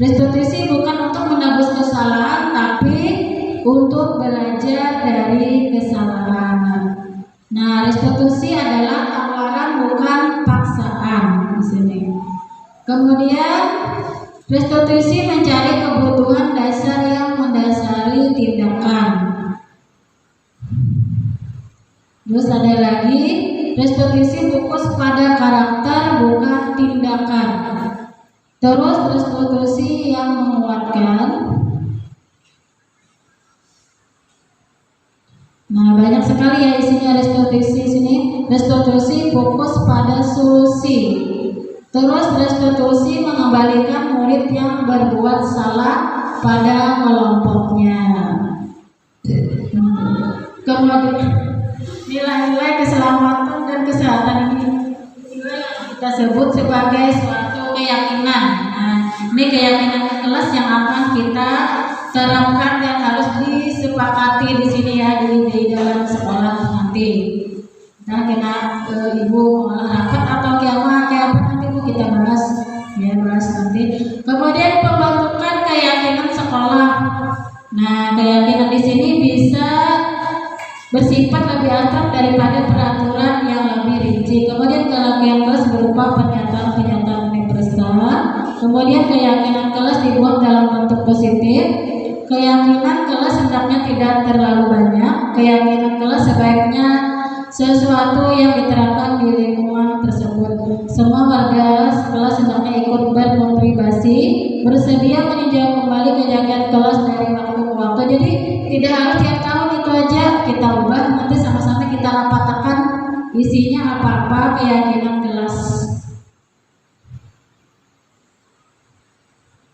Restitusi bukan untuk menebus kesalahan, tapi untuk belajar dari kesalahan. Nah, restitusi adalah tawaran bukan paksaan di sini. Kemudian restitusi mencari kebutuhan dasar yang mendasari tindakan. Terus ada lagi, restitusi fokus pada karakter bukan tindakan. Terus restitusi yang menguatkan. Nah, banyak sekali ya isinya restitusi sini. Restitusi fokus pada solusi. Terus restitusi mengembalikan murid yang berbuat salah pada kelompoknya. Kemudian nilai-nilai keselamatan dan kesehatan ini nilai yang kita sebut sebagai suatu keyakinan. Nah, ini keyakinan kelas yang akan kita terapkan dan harus disepakati di sini ya, di dalam sekolah nanti. Nah, kena ibu rapat atau kayak apa nanti bu kita bahas nanti. Kemudian pembentukan keyakinan sekolah. Nah, keyakinan di sini bisa bersifat lebih Kemudian keyakinan kelas dibuat dalam bentuk positif. Keyakinan kelas hendaknya tidak terlalu banyak. Keyakinan kelas sebaiknya sesuatu yang diterapkan di lingkungan tersebut. Semua warga kelas hendaknya ikut berkontribusi, bersedia meninjau kembali keyakinan kelas dari waktu ke waktu. Jadi tidak harus tiap tahun itu aja kita ubah, nanti sama-sama kita rapatakan isinya apa-apa keyakinan kelas.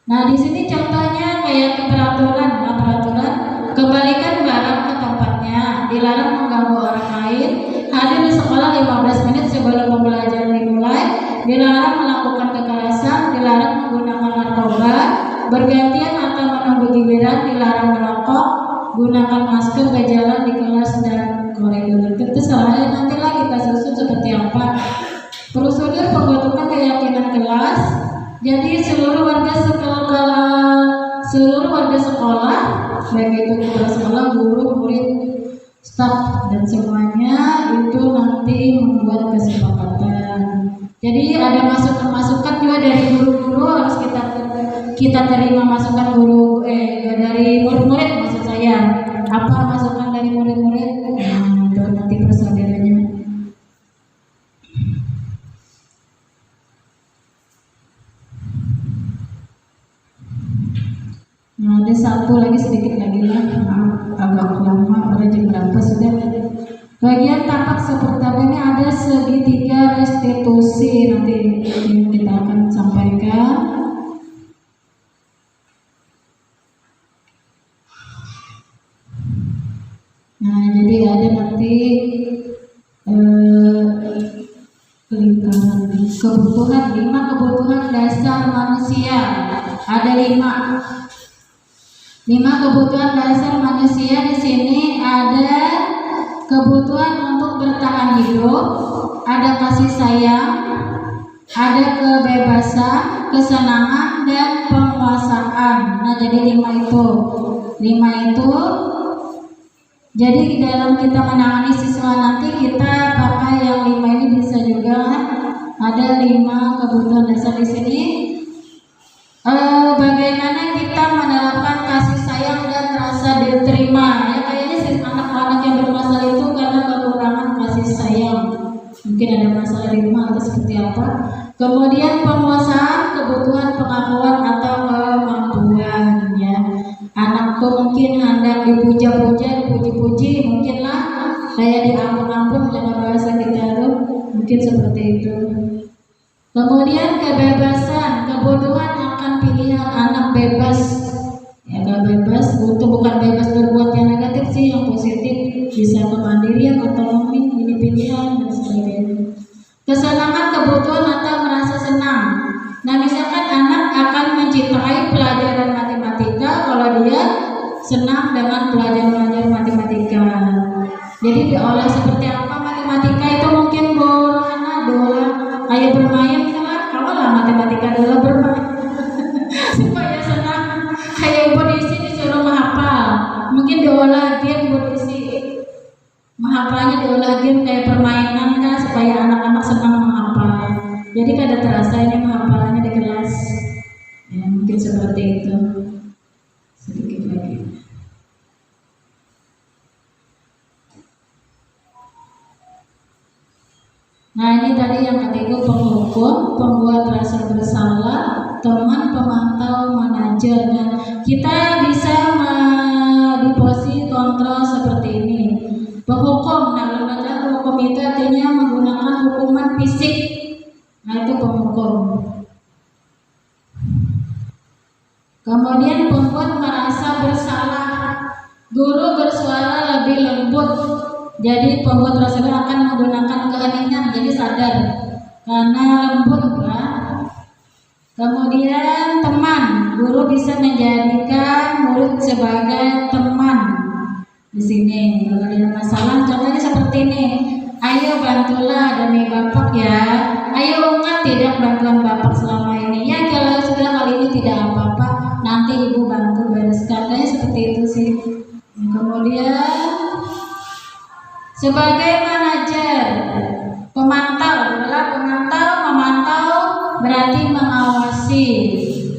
Nah, di sini contohnya kayak peraturan, kembalikan barang ke tempatnya, dilarang mengganggu orang lain, hadir di sekolah 15 menit sebelum pembelajaran dimulai, dilarang melakukan kekerasan, dilarang menggunakan narkoba, bergantian atau menunggu giliran, dilarang merokok, gunakan masker, berjalan di kelas dan koridor. Itu terserah, nantilah kita susun seperti apa. Prosedur pembentukan keyakinan kelas. Jadi seluruh warga sekolah, baik itu kepala sekolah, guru, murid, staf dan semuanya itu nanti membuat kesepakatan. Jadi ada masukan juga dari guru-guru, harus kita terima masukan guru dari murid-murid, maksud saya. Apa masukan dari murid-murid? Nah, itu nanti persaudaranya. Nah, ada satu lagi sedikit lagi lah, agak lama, pada jam berapa sudah. Bagian tampak seperti apa ini, ada segitiga restitusi, nanti kita akan sampaikan. Nah, jadi ada nanti kebutuhan, 5 kebutuhan dasar manusia. Ada 5 kebutuhan dasar manusia. Di sini ada kebutuhan untuk bertahan hidup, ada kasih sayang, ada kebebasan, kesenangan, dan penguasaan. Nah, jadi 5 itu. Jadi dalam kita menangani siswa nanti kita pakai yang 5 ini, bisa juga ada 5 kebutuhan dasar di sini. Bagaimana kita menerapkan kasih sayang dan rasa diterima? Ya, kayaknya sih anak-anak yang bermasalah itu karena kekurangan kasih sayang. Mungkin ada masalah di rumah atau seperti apa. Kemudian penguasaan, kebutuhan pengakuan atau kemampuan. Ya, anakku mungkin hendak dipuja-puja, dipuji-puji, mungkinlah kayak diampun-ampun dalam bahasa kita tuh, mungkin seperti itu. Kemudian kebebasan, kebutuhan akan pilihan anak bebas. Ya, bebas, bukan bebas berbuat yang negatif sih, yang positif, bisa kemandirian, otonomi, ini pilihan dan sebagainya. Kesenangan, kebutuhan atau merasa senang. Nah, misalkan anak akan mencintai pelajaran matematika kalau dia senang dengan pelajaran matematika. Jadi diolah seperti apa matematika itu, mungkin bola, kayak bermain kan, kalau lah matematika adalah bermain supaya senang. Kayak ibu diisi disuruh menghafal, mungkin diolah game, berisi menghafalnya diolah game kayak permainan kan, supaya anak-anak senang menghafal. Jadi kada terasa ini menghafalannya di kelas. Ya, mungkin seperti itu. Sedikit lagi. Nah, ini tadi yang ketiga, penghukum, pembuat rasa bersalah, teman, pemantau, manajer. Nah, kita bisa di posisi kontrol seperti ini. Penghukum, nah lembaga hukum itu artinya menggunakan hukuman fisik. Nah, itu penghukum. Kemudian pembuat merasa bersalah. Guru bersuara lebih lembut. Jadi pembuat rasa akan menggunakan keheningan, jadi sadar karena lembut lah. Kemudian teman, guru bisa menjadikan murid sebagai teman. Di sini kalau ada masalah, contohnya seperti ini. Ayo bantulah demi bapak ya. Ayo ingat tidak bantuan bapak selama ini. Ya, kalau sudah kali ini tidak apa-apa, nanti ibu bantu bereskan. Kayaknya seperti itu sih. Kemudian sebagai manajer, pemantau, memantau berarti mengawasi. evaluasi.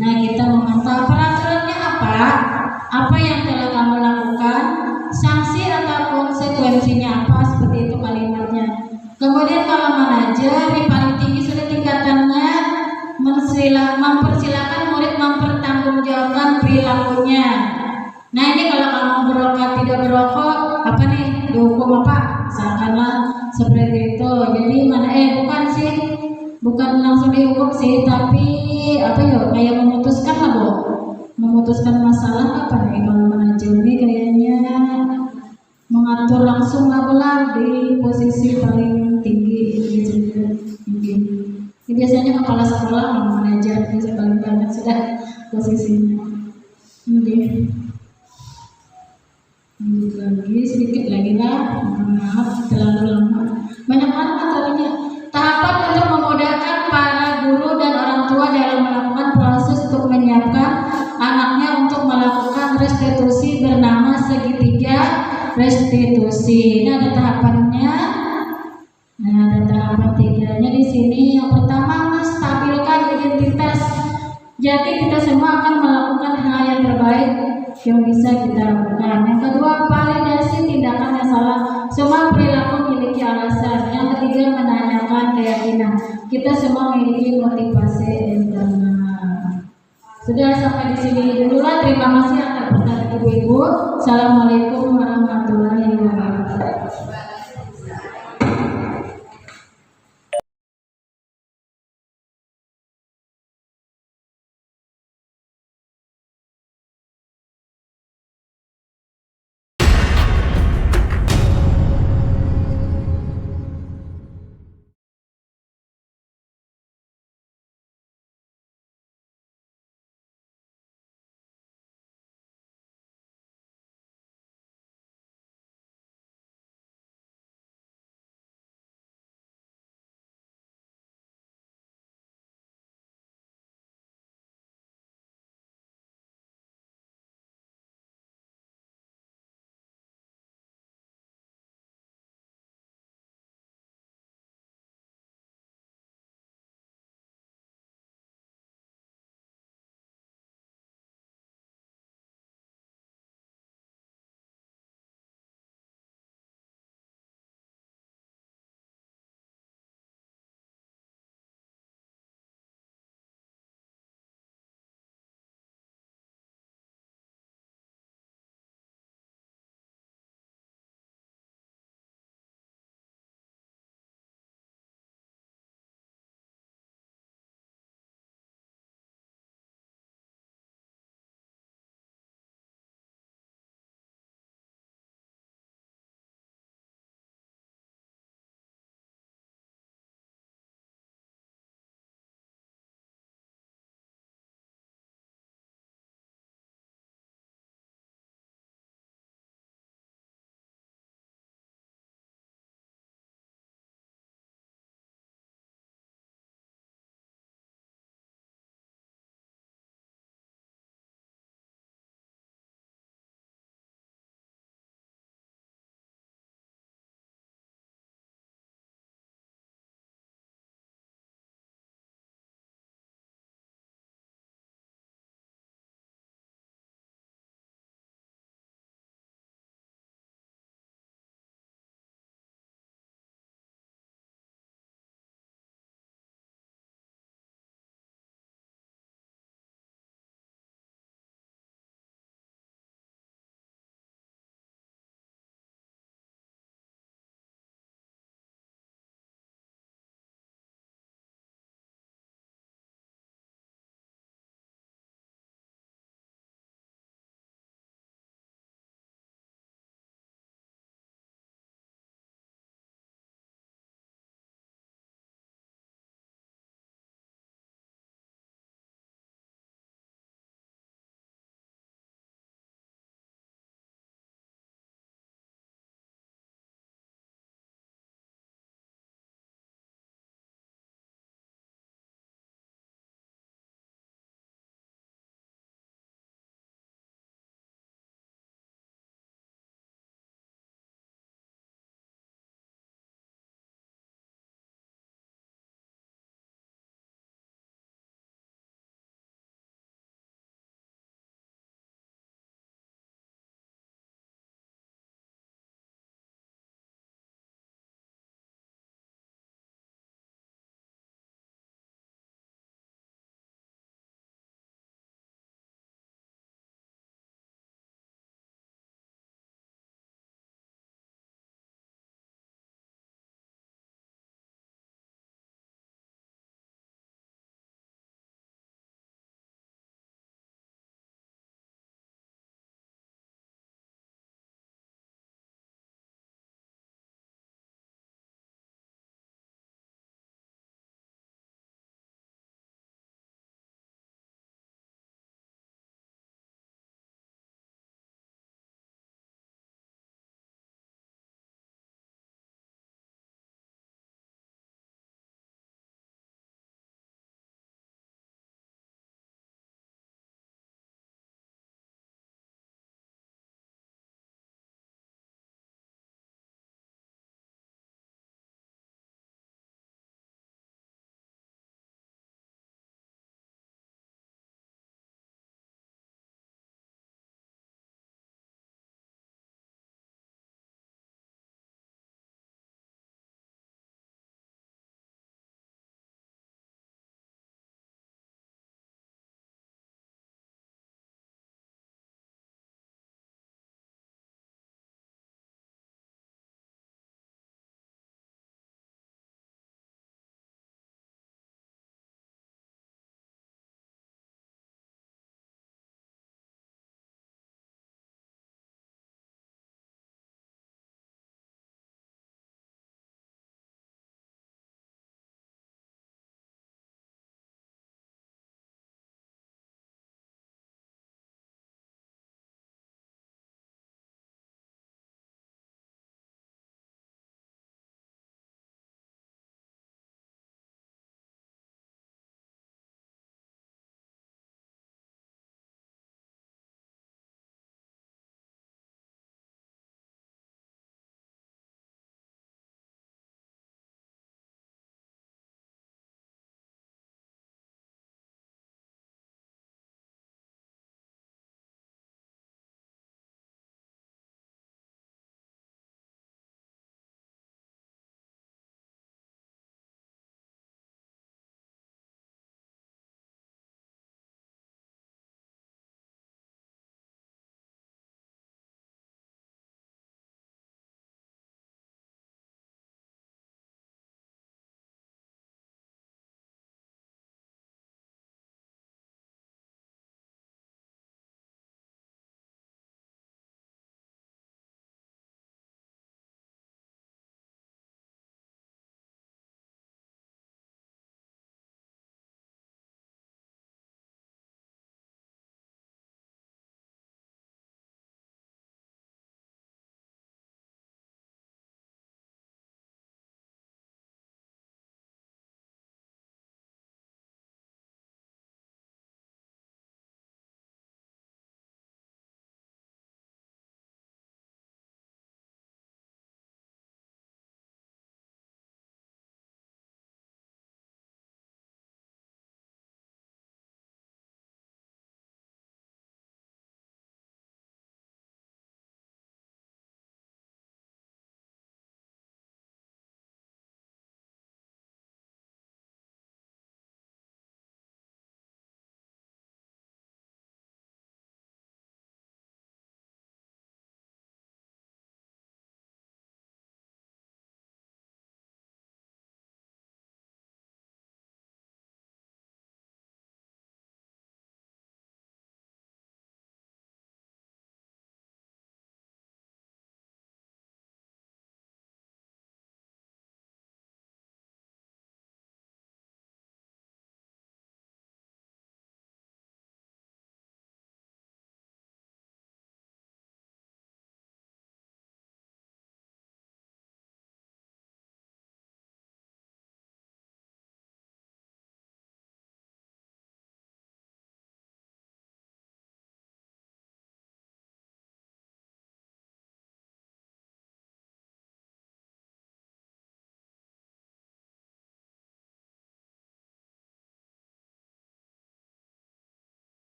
Nah, kita memantau peraturannya apa? Apa yang telah kamu lakukan? Sanksi atau konsekuensinya apa? Seperti itu kalimatnya. Kemudian kalau manajer di paling tinggi sudah tingkatannya mempersilahkan murid mempertanggungjawabkan perilakunya. Nah, ini kalau kamu berokok tidak berokok, apa nih? Dihukum apa? Misalkanlah seperti itu. Jadi bukan langsung dihukum sih, tapi apa ya? Kayak memutuskan lah, Bu. Memutuskan masalah apa nih? Kalau manajer ini kayaknya mengatur langsung lah di posisi paling tinggi gitu. Mungkin. Ini biasanya kepala sekolah manajer bisa paling banyak sudah posisinya. Oke. Lanjut lagi sedikit lagi lah, maaf terlalu lama. Banyak banget materinya. Tahapan untuk memudahkan para guru dan orang tua dalam melakukan proses untuk menyiapkan anaknya untuk melakukan restitusi bernama segitiga restitusi. Ini ada tahapannya. Nah, ada tahapan tiganya di sini. Yang pertama, menstabilkan identitas. Jadi kita semua akan melakukan hal yang terbaik yang bisa kita lakukan. Yang kedua, validasi tindakan yang salah. Semua perilaku memiliki alasan. Yang ketiga, menanyakan keyakinan. Kita semua memiliki motivasi internal. Sudah sampai di sini dulu lah. Terima kasih atas perhatian ibu-ibu. Assalamualaikum warahmatullahi wabarakatuh.